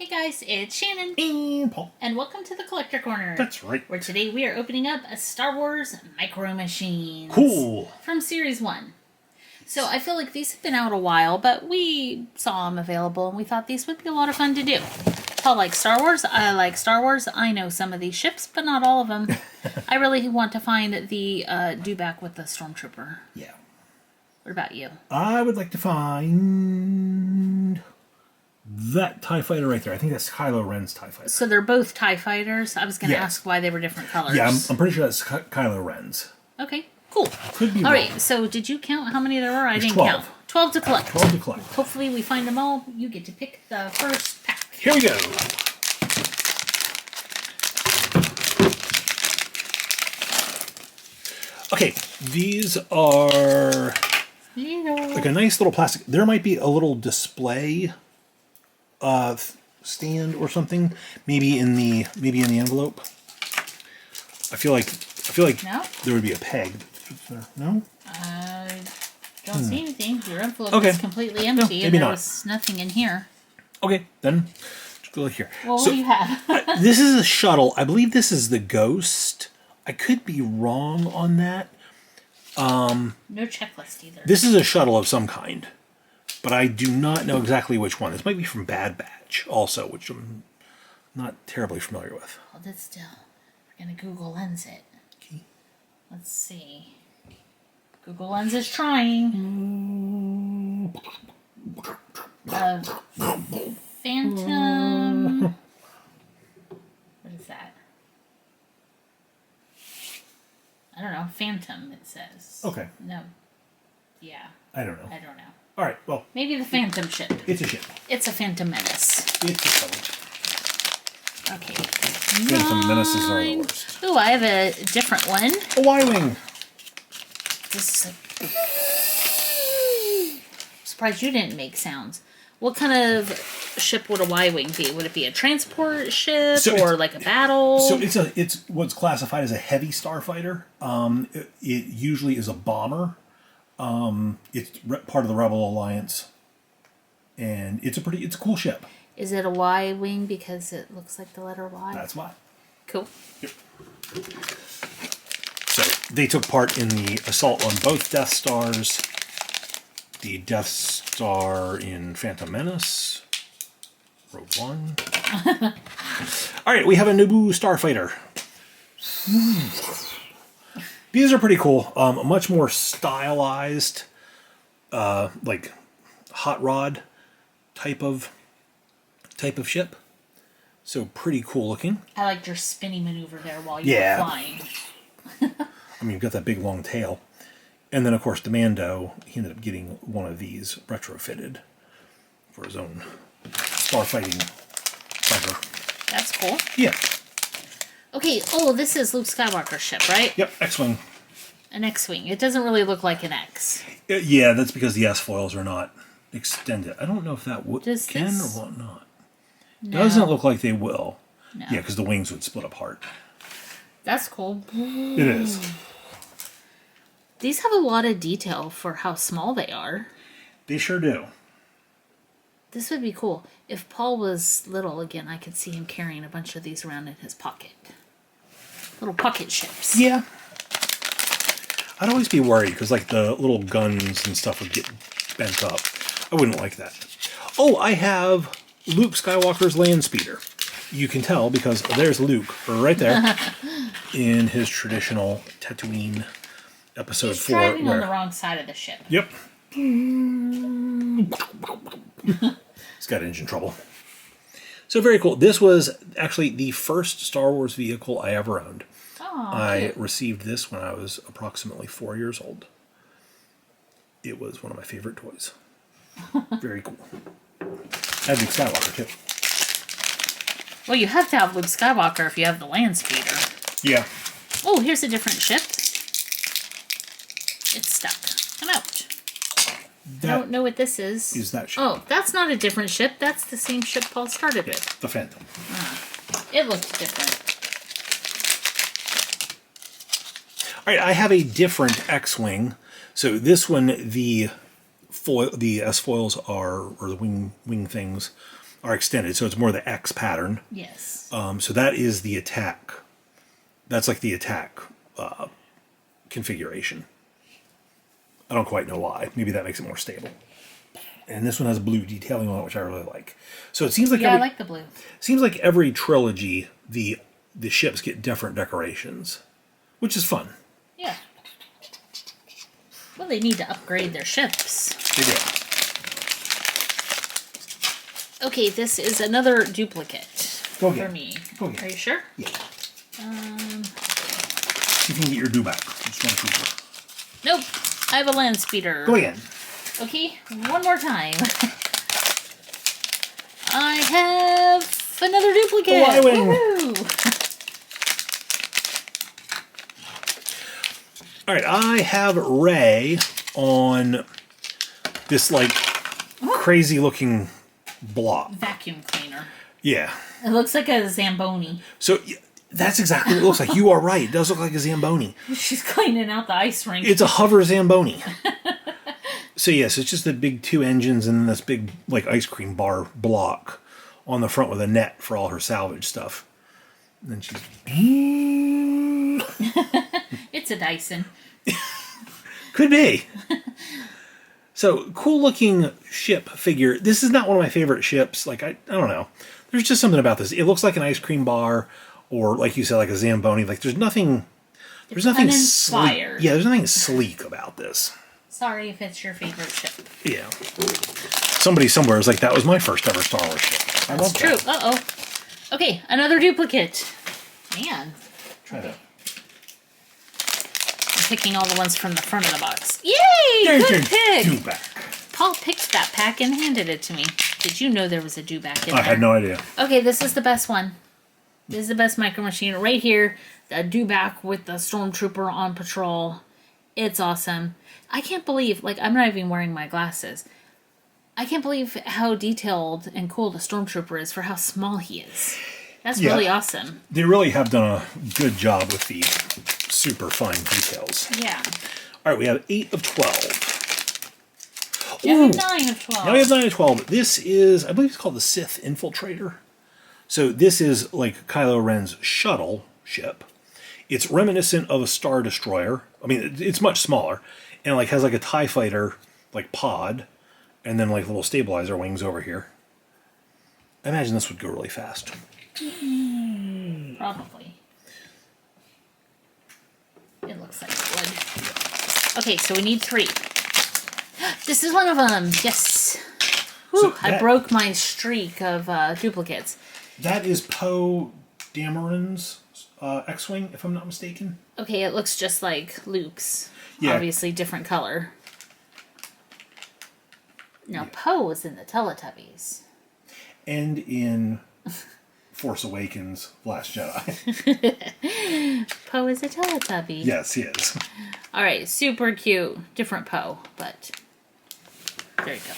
Hey guys, it's Shannon. And Paul. And welcome to the Collector Corner. That's right. Where today we are opening up a Star Wars Micro Machines. Cool. From Series 1. So I feel like these have been out a while, but we saw them available and we thought these would be a lot of fun to do. Paul likes Star Wars. I like Star Wars. I know some of these ships, but not all of them. I really want to find the dewback with the Stormtrooper. Yeah. What about you? I would like to find that TIE fighter right there. I think that's Kylo Ren's TIE fighter. So they're both TIE fighters. I was going to ask why they were different colors. Yeah, I'm pretty sure that's Kylo Ren's. Okay, cool. Could be all wrong. right, so did you count how many there were? I There's didn't 12. count. 12 to collect. 12 to collect. Hopefully we find them all. You get to pick the first pack. Here we go. Okay, these are like a nice little plastic. There might be a little display stand or something, maybe in the envelope. I feel like No? there would be a peg. No? I don't see anything. Your envelope Okay. is completely empty, maybe and there not. was nothing in here. Okay, then just go look here. Well, what do you have? This is a shuttle. I believe this is the Ghost. I could be wrong on that. No checklist either. This is a shuttle of some kind, but I do not know exactly which one. This might be from Bad Batch also, which I'm not terribly familiar with. Hold it still. We're going to Google Lens it. Okay. Let's see. Google Lens is trying. Phantom. What is that? I don't know. Phantom, it says. Okay. No. Yeah. I don't know. I don't know. All right, well, Maybe the Phantom ship. it's a ship. It's a Phantom Menace. It's a shuttle. Okay. Phantom Menaces are the worst. Ooh, I have a different one. A Y-Wing. This is surprised you didn't make sounds. What kind of ship would a Y-Wing be? Would it be a transport ship or like a battle? So it's what's classified as a heavy starfighter. It usually is a bomber. It's part of the Rebel Alliance, and it's a cool ship. Is it a Y-Wing because it looks like the letter Y? That's why. Cool. Yep. So they took part in the assault on both Death Stars. The Death Star in Phantom Menace, Rogue One. All right, we have a Naboo starfighter. These are pretty cool. Much more stylized, like hot rod type of ship. So pretty cool looking. I liked your spinny maneuver there while you were flying. I mean, you've got that big long tail. And then, of course, the Mando, he ended up getting one of these retrofitted for his own starfighting fighter. That's cool. Yeah. Okay, oh, this is Luke Skywalker's ship, right? Yep, X-Wing. An X-Wing. It doesn't really look like an X. Yeah, that's because the S-foils are not extended. I don't know if that can or what not. No. Doesn't look like they will. No. Yeah, because the wings would split apart. That's cool. It is. These have a lot of detail for how small they are. They sure do. This would be cool. If Paul was little again, I could see him carrying a bunch of these around in his pocket. Little pocket ships. Yeah. I'd always be worried because like the little guns and stuff would get bent up. I wouldn't like that. Oh, I have Luke Skywalker's landspeeder. You can tell because there's Luke right there in his traditional Tatooine episode He's 4. driving on the wrong side of the ship. Yep. He's got engine trouble. So very cool. This was actually the first Star Wars vehicle I ever owned. Oh, I cute. received this when I was approximately 4 years old. It was one of my favorite toys. Very cool. I had Luke Skywalker too. Well, you have to have Luke Skywalker if you have the landspeeder. Yeah. Oh, here's a different ship. It's stuck. Come out. I don't know what this is. Is that ship? Oh, that's not a different ship. That's the same ship Paul started with. The Phantom. It looks different. All right, I have a different X-Wing. So this one, the S-foils are, or the wing things, are extended, so it's more the X pattern. Yes. So that is the attack. That's like the attack configuration. I don't quite know why. Maybe that makes it more stable. And this one has blue detailing on it, which I really like. So it seems like I like the blue. Seems like every trilogy, the ships get different decorations, which is fun. Yeah. Well, they need to upgrade their ships. They do. Okay, this is another duplicate Go for again. me. Go again. Are you sure? Yeah. See if you can get your dewback. Stormtrooper. Nope. I have a landspeeder. Go again. Okay, one more time. I have another duplicate. Oh, I win. Woohoo! All right, I have Rey on this like crazy looking block. Vacuum cleaner. Yeah. It looks like a Zamboni. So that's exactly what it looks like. You are right. It does look like a Zamboni. She's cleaning out the ice rink. It's a hover Zamboni. So yes, it's just the big two engines and this big like ice cream bar block on the front with a net for all her salvage stuff. And then she's It's a Dyson. could be. So cool looking ship figure. This is not one of my favorite ships. Like I don't know. There's just something about this. It looks like an ice cream bar, or like you said, like a Zamboni. Like there's nothing sleek. Uninspired. Yeah, there's nothing sleek about this. Sorry if it's your favorite ship. Yeah. Somebody somewhere is like, that was my first ever Star Wars ship. I That's love true. that. Uh-oh. Okay, another duplicate. Man. Try that. I'm picking all the ones from the front of the box. Yay! Good pick! Dewback. Paul picked that pack and handed it to me. Did you know there was a dewback in there? I had no idea. Okay, this is the best one. This is the best Micro Machine. Right here, the dewback with the Stormtrooper on patrol. It's awesome. I can't believe, like, I'm not even wearing my glasses. I can't believe how detailed and cool the Stormtrooper is for how small he is. That's really awesome. They really have done a good job with the super fine details. Yeah. All right, we have 8 of 12. Now we have Ooh. 9 of 12. Now we have 9 of 12. This is, I believe it's called the Sith Infiltrator. So this is like Kylo Ren's shuttle ship. It's reminiscent of a Star Destroyer. I mean, it's much smaller. And like has like a TIE fighter like pod. And then like little stabilizer wings over here. I imagine this would go really fast. Probably. It looks like it would. Okay, so we need 3. This is one of them. Yes. Whew, So I broke my streak of duplicates. That is Poe Dameron's X-Wing, if I'm not mistaken. Okay, it looks just like Luke's. Yeah. Obviously different color. Now, Poe was in the Teletubbies. And in Force Awakens, Last Jedi. Poe is a Teletubby. Yes, he is. All right, super cute. Different Poe, but there you go.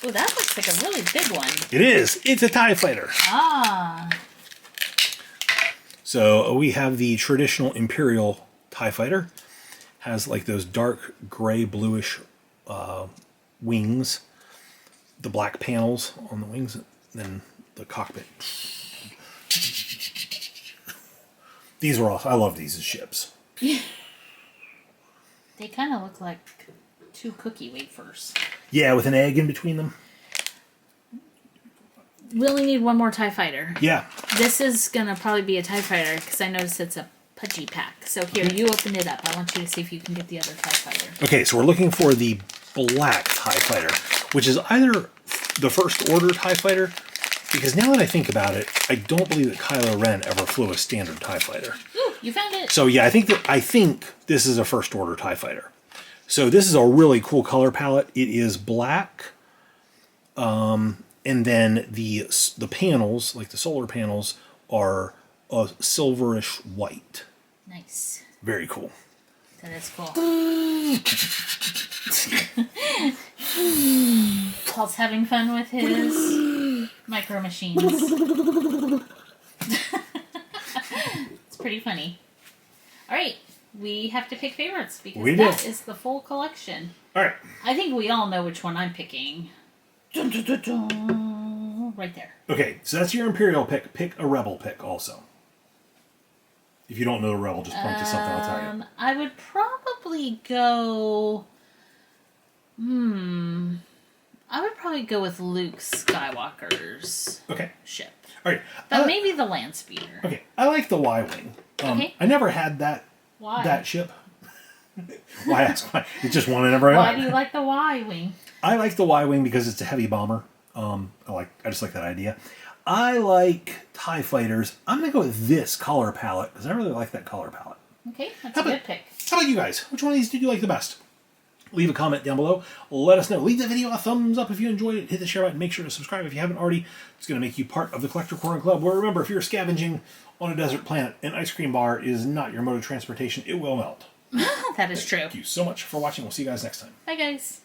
Oh, that looks like a really big one. It is. It's a TIE fighter. Ah. So we have the traditional Imperial TIE fighter. Has like those dark gray bluish wings. The black panels on the wings. And then the cockpit. These are awesome. I love these as ships. They kind of look like 2 cookie wafers. Yeah, with an egg in between them. We only need 1 more TIE fighter. Yeah. This is going to probably be a TIE fighter because I noticed it's a pudgy pack. So here, you open it up. I want you to see if you can get the other TIE fighter. Okay, so we're looking for the black TIE fighter, which is either the First Order TIE fighter, because now that I think about it, I don't believe that Kylo Ren ever flew a standard TIE fighter. Ooh, you found it. So yeah, I think this is a First Order TIE fighter. So this is a really cool color palette. It is black, and then the panels, like the solar panels, are a silverish white. Nice. Very cool. That is cool. Paul's having fun with his micro machines. It's pretty funny. All right, we have to pick favorites because that is the full collection. All right. I think we all know which one I'm picking. Dun, dun, dun, dun. right there. Okay, so that's your Imperial pick. Pick a Rebel pick also. If you don't know the Rebel, just point to something, I'll tell you. I would probably go... I would probably go with Luke Skywalker's Okay. ship. All right. But maybe the Landspeeder. Okay, I like the Y-Wing. Okay. I never had that ship. Why ask? It's just one I never had. Why do you like the Y-Wing? I like the Y-Wing because it's a heavy bomber. I just like that idea. I like TIE fighters. I'm going to go with this color palette because I really like that color palette. Okay, that's a good pick. How about you guys? Which one of these did you like the best? Leave a comment down below. Let us know. Leave the video a thumbs up if you enjoyed it. Hit the share button. Make sure to subscribe if you haven't already. It's going to make you part of the Collector Corner Club, where remember, if you're scavenging on a desert planet, an ice cream bar is not your mode of transportation. It will melt. That is true. Thank you so much for watching. We'll see you guys next time. Bye, guys.